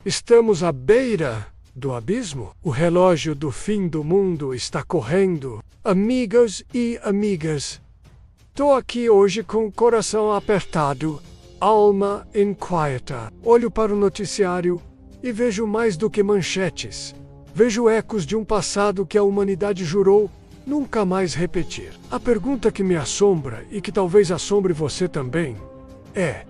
Estamos à beira do abismo. O relógio do fim do mundo está correndo. Amigos e amigas, tô aqui hoje com o coração apertado, alma inquieta. Olho para o noticiário e vejo mais do que manchetes. Vejo ecos de um passado que a humanidade jurou nunca mais repetir. A pergunta que me assombra e que talvez assombre você também é: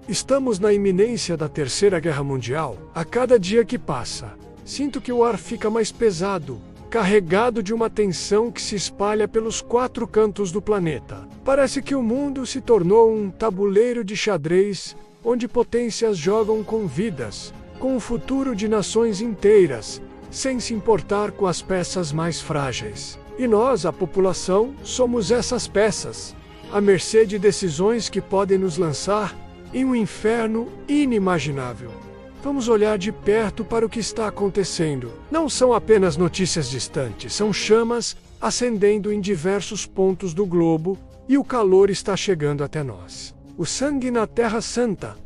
estamos na iminência da Terceira Guerra Mundial? A cada dia que passa, sinto que o ar fica mais pesado, carregado de uma tensão que se espalha pelos 4 cantos do planeta. Parece que o mundo se tornou um tabuleiro de xadrez onde potências jogam com vidas, com o futuro de nações inteiras, sem se importar com as peças mais frágeis. E nós, a população, somos essas peças, à mercê de decisões que podem nos lançar em um inferno inimaginável. Vamos olhar de perto para o que está acontecendo. Não são apenas notícias distantes, são chamas acendendo em diversos pontos do globo e o calor está chegando até nós. O sangue na Terra Santa,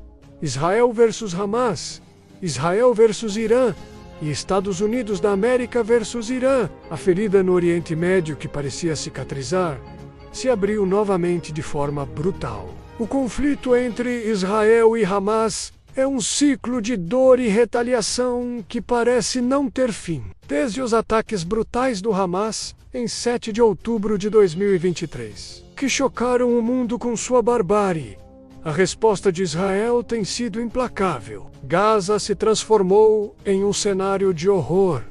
Israel versus Hamas, Israel versus Irã e Estados Unidos da América versus Irã. A ferida no Oriente Médio que parecia cicatrizar se abriu novamente de forma brutal. O conflito entre Israel e Hamas é um ciclo de dor e retaliação que parece não ter fim. Desde os ataques brutais do Hamas, em 7 de outubro de 2023, que chocaram o mundo com sua barbárie, a resposta de Israel tem sido implacável. Gaza se transformou em um cenário de horror,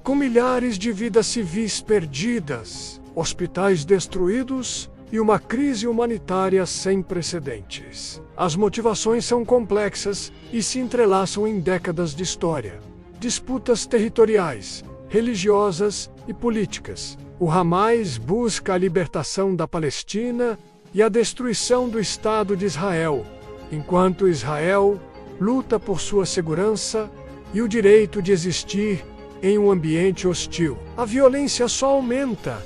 com milhares de vidas civis perdidas, hospitais destruídos e uma crise humanitária sem precedentes. As motivações são complexas e se entrelaçam em décadas de história. Disputas territoriais, religiosas e políticas. O Hamas busca a libertação da Palestina e a destruição do Estado de Israel, enquanto Israel luta por sua segurança e o direito de existir em um ambiente hostil. A violência só aumenta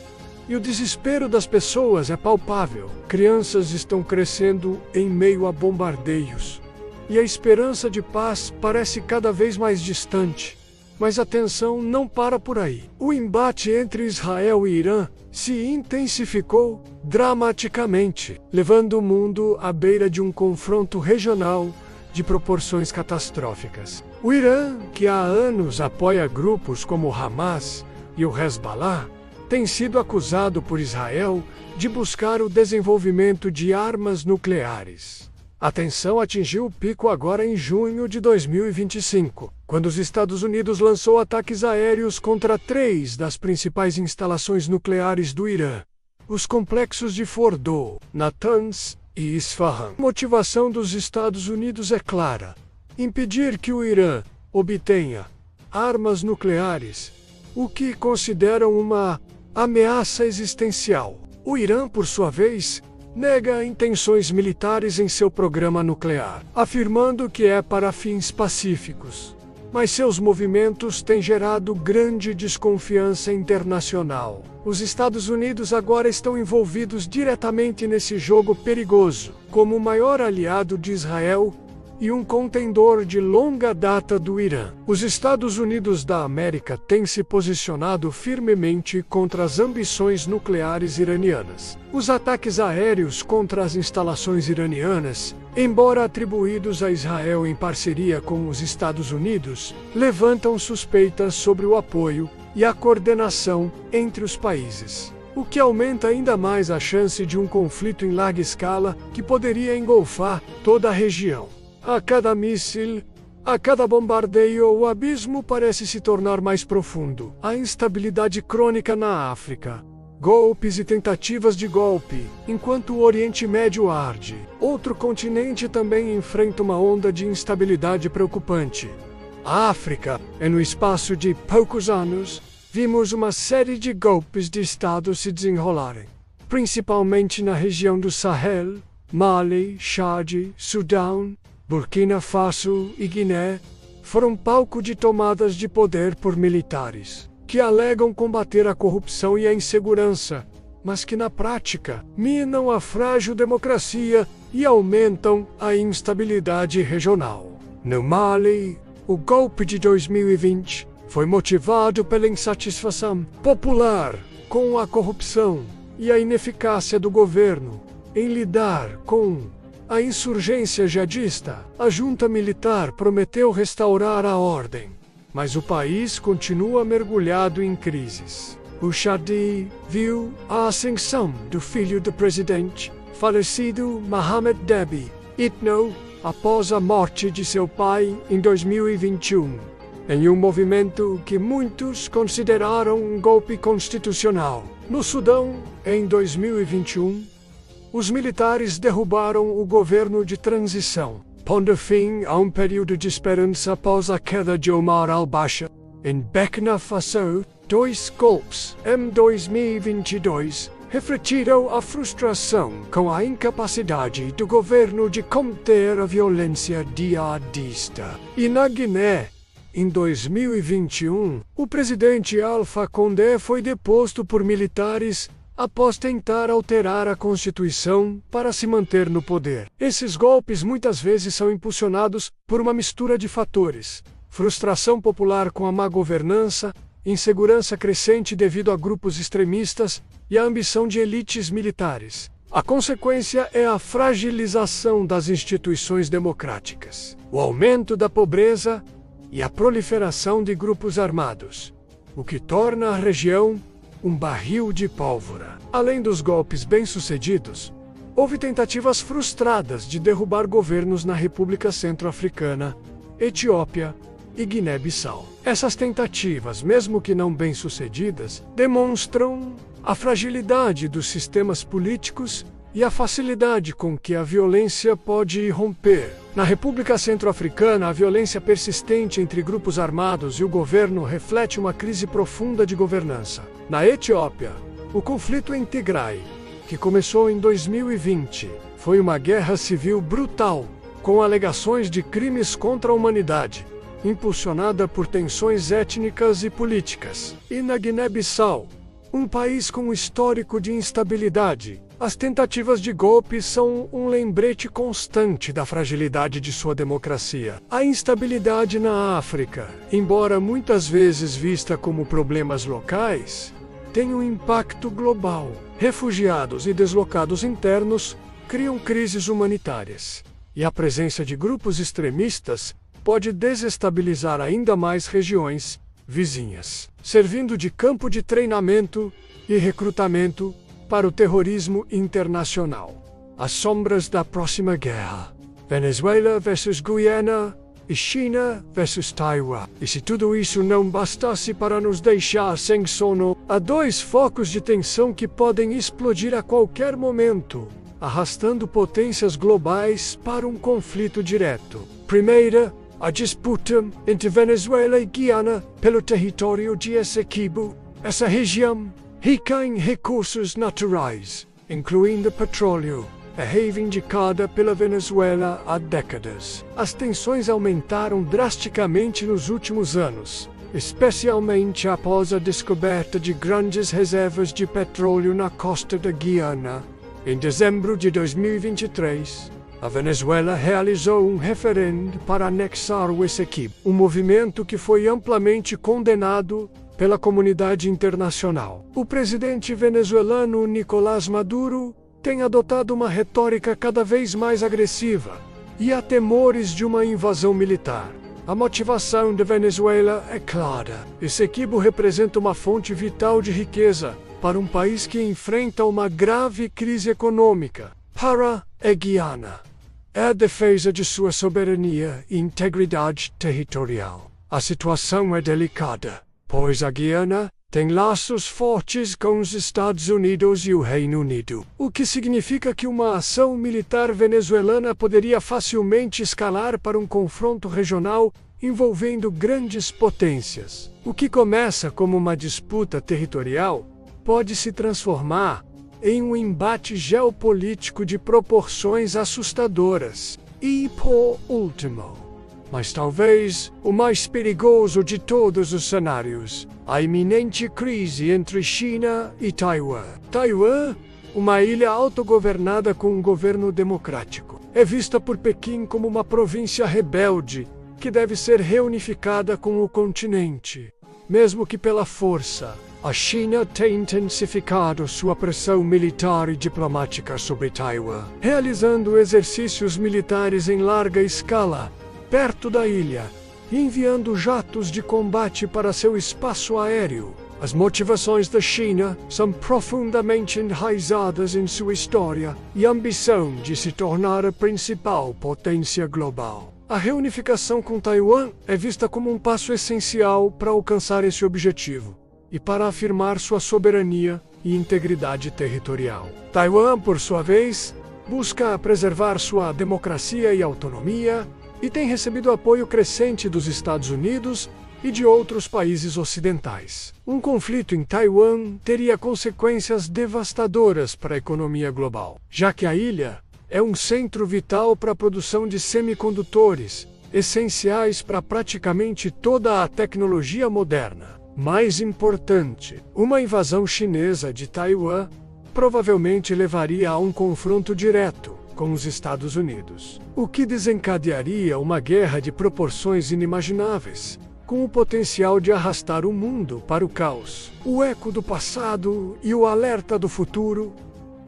e o desespero das pessoas é palpável. Crianças estão crescendo em meio a bombardeios e a esperança de paz parece cada vez mais distante. Mas a tensão não para por aí. O embate entre Israel e Irã se intensificou dramaticamente, levando o mundo à beira de um confronto regional de proporções catastróficas. O Irã, que há anos apoia grupos como o Hamas e o Hezbollah, tem sido acusado por Israel de buscar o desenvolvimento de armas nucleares. A tensão atingiu o pico agora em junho de 2025, quando os Estados Unidos lançou ataques aéreos contra 3 das principais instalações nucleares do Irã, os complexos de Fordow, Natanz e Isfahan. A motivação dos Estados Unidos é clara: impedir que o Irã obtenha armas nucleares, o que consideram uma ameaça existencial. O Irã, por sua vez, nega intenções militares em seu programa nuclear, afirmando que é para fins pacíficos. Mas seus movimentos têm gerado grande desconfiança internacional. Os Estados Unidos agora estão envolvidos diretamente nesse jogo perigoso, como o maior aliado de Israel e um contendor de longa data do Irã. Os Estados Unidos da América têm se posicionado firmemente contra as ambições nucleares iranianas. Os ataques aéreos contra as instalações iranianas, embora atribuídos a Israel em parceria com os Estados Unidos, levantam suspeitas sobre o apoio e a coordenação entre os países, o que aumenta ainda mais a chance de um conflito em larga escala que poderia engolfar toda a região. A cada míssil, a cada bombardeio, o abismo parece se tornar mais profundo. A instabilidade crônica na África, golpes e tentativas de golpe, enquanto o Oriente Médio arde. Outro continente também enfrenta uma onda de instabilidade preocupante. A África, no espaço de poucos anos, vimos uma série de golpes de Estado se desenrolarem, principalmente na região do Sahel, Mali, Chad, Sudão, Burkina Faso e Guiné foram palco de tomadas de poder por militares, que alegam combater a corrupção e a insegurança, mas que na prática minam a frágil democracia e aumentam a instabilidade regional. No Mali, O golpe de 2020 foi motivado pela insatisfação popular com a corrupção e a ineficácia do governo em lidar com a insurgência jihadista. A junta militar prometeu restaurar a ordem, mas o país continua mergulhado em crises. O Chadi viu a ascensão do filho do presidente, falecido Mohamed Deby Itno, após a morte de seu pai em 2021, em um movimento que muitos consideraram um golpe constitucional. No Sudão, em 2021, os militares derrubaram o governo de transição, pondo fim a um período de esperança após a queda de Omar al-Bashir. Em Burkina Faso, 2 golpes em 2022 refletiram a frustração com a incapacidade do governo de conter a violência jihadista. E na Guiné, em 2021, o presidente Alpha Condé foi deposto por militares após tentar alterar a Constituição para se manter no poder. Esses golpes muitas vezes são impulsionados por uma mistura de fatores: frustração popular com a má governança, insegurança crescente devido a grupos extremistas e a ambição de elites militares. A consequência é a fragilização das instituições democráticas, o aumento da pobreza e a proliferação de grupos armados, o que torna a região um barril de pólvora. Além dos golpes bem-sucedidos, houve tentativas frustradas de derrubar governos na República Centro-Africana, Etiópia e Guiné-Bissau. Essas tentativas, mesmo que não bem-sucedidas, demonstram a fragilidade dos sistemas políticos e a facilidade com que a violência pode irromper. Na República Centro-Africana, a violência persistente entre grupos armados e o governo reflete uma crise profunda de governança. Na Etiópia, o conflito em Tigray, que começou em 2020, foi uma guerra civil brutal, com alegações de crimes contra a humanidade, impulsionada por tensões étnicas e políticas. E na Guiné-Bissau, um país com um histórico de instabilidade, as tentativas de golpe são um lembrete constante da fragilidade de sua democracia. A instabilidade na África, embora muitas vezes vista como problemas locais, tem um impacto global. Refugiados e deslocados internos criam crises humanitárias, e a presença de grupos extremistas pode desestabilizar ainda mais regiões vizinhas, servindo de campo de treinamento e recrutamento para o terrorismo internacional. As sombras da próxima guerra: Venezuela versus Guiana e China versus Taiwan. E se tudo isso não bastasse para nos deixar sem sono, há 2 focos de tensão que podem explodir a qualquer momento, arrastando potências globais para um conflito direto. Primeira, a disputa entre Venezuela e Guiana pelo território de Essequibo. Essa região, rica em recursos naturais, incluindo petróleo, é reivindicada pela Venezuela há décadas. As tensões aumentaram drasticamente nos últimos anos, especialmente após a descoberta de grandes reservas de petróleo na costa da Guiana. Em dezembro de 2023, a Venezuela realizou um referendo para anexar o Essequibo, um movimento que foi amplamente condenado pela comunidade internacional. O presidente venezuelano Nicolás Maduro tem adotado uma retórica cada vez mais agressiva, e há temores de uma invasão militar. A motivação da Venezuela é clara. Essequibo representa uma fonte vital de riqueza para um país que enfrenta uma grave crise econômica. Para a Guiana, é a defesa de sua soberania e integridade territorial. A situação é delicada, pois a Guiana tem laços fortes com os Estados Unidos e o Reino Unido, o que significa que uma ação militar venezuelana poderia facilmente escalar para um confronto regional envolvendo grandes potências. O que começa como uma disputa territorial pode se transformar em um embate geopolítico de proporções assustadoras. E por último, mas talvez o mais perigoso de todos os cenários, a iminente crise entre China e Taiwan. Taiwan, uma ilha autogovernada com um governo democrático, é vista por Pequim como uma província rebelde que deve ser reunificada com o continente, mesmo que pela força. A China tem intensificado sua pressão militar e diplomática sobre Taiwan, realizando exercícios militares em larga escala, perto da ilha, e enviando jatos de combate para seu espaço aéreo. As motivações da China são profundamente enraizadas em sua história e ambição de se tornar a principal potência global. A reunificação com Taiwan é vista como um passo essencial para alcançar esse objetivo e para afirmar sua soberania e integridade territorial. Taiwan, por sua vez, busca preservar sua democracia e autonomia e tem recebido apoio crescente dos Estados Unidos e de outros países ocidentais. Um conflito em Taiwan teria consequências devastadoras para a economia global, já que a ilha é um centro vital para a produção de semicondutores, essenciais para praticamente toda a tecnologia moderna. Mais importante, uma invasão chinesa de Taiwan provavelmente levaria a um confronto direto com os Estados Unidos, o que desencadearia uma guerra de proporções inimagináveis, com o potencial de arrastar o mundo para o caos. O eco do passado e o alerta do futuro.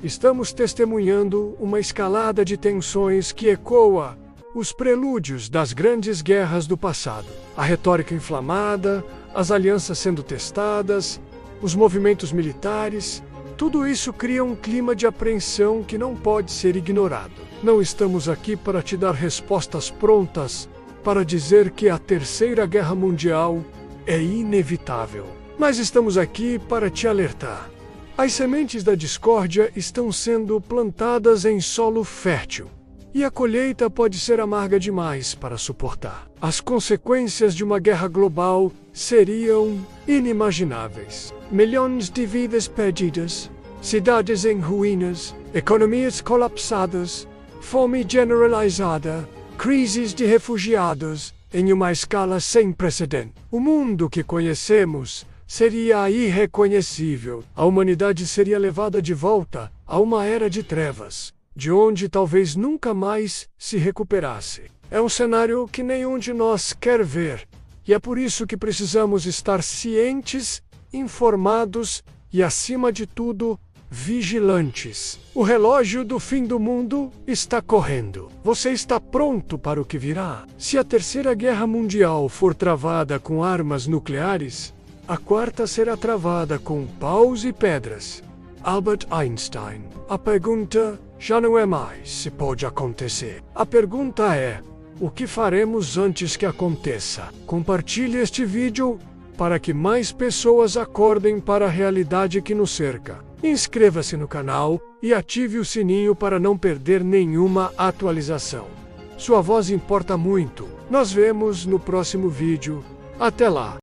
Estamos testemunhando uma escalada de tensões que ecoa os prelúdios das grandes guerras do passado. A retórica inflamada, as alianças sendo testadas, os movimentos militares, tudo isso cria um clima de apreensão que não pode ser ignorado. Não estamos aqui para te dar respostas prontas para dizer que a Terceira Guerra Mundial é inevitável. Mas estamos aqui para te alertar. As sementes da discórdia estão sendo plantadas em solo fértil, e a colheita pode ser amarga demais para suportar. As consequências de uma guerra global seriam inimagináveis. Milhões de vidas perdidas, cidades em ruínas, economias colapsadas, fome generalizada, crises de refugiados em uma escala sem precedente. O mundo que conhecemos seria irreconhecível. A humanidade seria levada de volta a uma era de trevas, de onde talvez nunca mais se recuperasse. É um cenário que nenhum de nós quer ver, e é por isso que precisamos estar cientes, informados e, acima de tudo, vigilantes. O relógio do fim do mundo está correndo. Você está pronto para o que virá? Se a Terceira Guerra Mundial for travada com armas nucleares, a quarta será travada com paus e pedras. Albert Einstein. A pergunta já não é mais se pode acontecer. A pergunta é: o que faremos antes que aconteça? Compartilhe este vídeo para que mais pessoas acordem para a realidade que nos cerca. Inscreva-se no canal e ative o sininho para não perder nenhuma atualização. Sua voz importa muito. Nos vemos no próximo vídeo. Até lá!